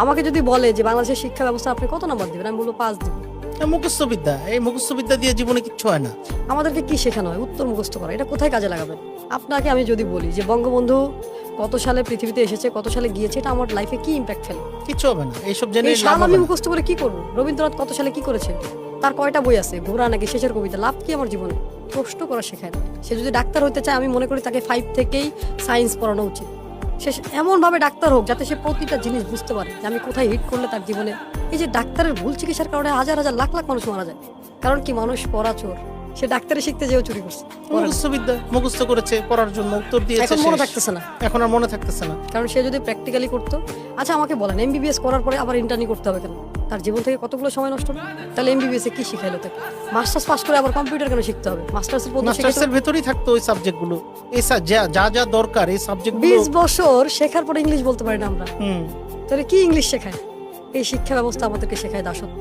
আমাকে যদি বলে যে বাংলাদেশের শিক্ষা ব্যবস্থা আপনি কত নাম্বার দিবেন, আমি বলবো 5 দিব। মুখস্থ বিদ্যা, এই মুখস্থ বিদ্যা দিয়ে জীবনে কিচ্ছু হয় না। আমাদেরকে কি শেখানো হয়? উত্তর মুখস্থ করা। এটা কোথায় কাজে লাগাবেন? আপনাকে আমি যদি বলি যে বঙ্গবন্ধু কত সালে পৃথিবীতে এসেছে, কত সালে গিয়েছে, এটা আমার লাইফে কি ইম্প্যাক্ট ফেলে? কিচ্ছু হবে না, এইসব জেনে এই লাভ সাল হবে আমি না। মুখস্থ করে কি করবো? রবীন্দ্রনাথ কত সালে কি করেছে, তার কয়টা বই আছে, ঘোড়া নাকি শেষের কবিতা, লাভ কি আমার জীবনে? প্রশ্ন করা শেখায় না। সে যদি ডাক্তার হতে চায়, আমি মনে করি তাকে 5 থেকেই সায়েন্স পড়ানো উচিত। সে এমনভাবে ডাক্তার হোক যাতে সে প্রতিটা জিনিস বুঝতে পারে যে আমি কোথায় হিট করলে তার জীবনে। এই যে ডাক্তারের ভুল চিকিৎসার কারণে হাজার হাজার লাখ লাখ মানুষ মারা যায়, কারণ কি? মানুষ পড়া চোর। সে ডাক্তারি শিখতে যেও চুরি করছে, মুখস্থ বিদ্যা মুখস্থ করেছে, পড়ার জন্য উত্তর দিয়েছে, এখন মনে শেষ। থাকতেছে না। এখন আর মনে থাকতেছে না। কারণ সে যদি প্র্যাকটিক্যালি করতো। আচ্ছা আমাকে বলেন, এমবিবিএস করার পরে আবার ইন্টার্নি করতে হবে কেন? তার জীবন থেকে কতগুলো সময় নষ্ট হবে। তাহলে এমবিবিএস এ কি শিখাইলো তাকে? মাস্টার্স পাস করে আবার কম্পিউটার কেন শিখতে হবে? মাস্টার্সের পদ্ধতি মাস্টার্সের ভেতরেই থাকতো ওই সাবজেক্টগুলো, এই যা যা দরকার এই সাবজেক্টগুলো। 20 বছর শেখার পরে ইংলিশ বলতে পারি না আমরা, হুম তাহলে কি ইংলিশ শেখায়? এই শিক্ষা ব্যবস্থা আমাদেরকে শেখায় দাসত্ব।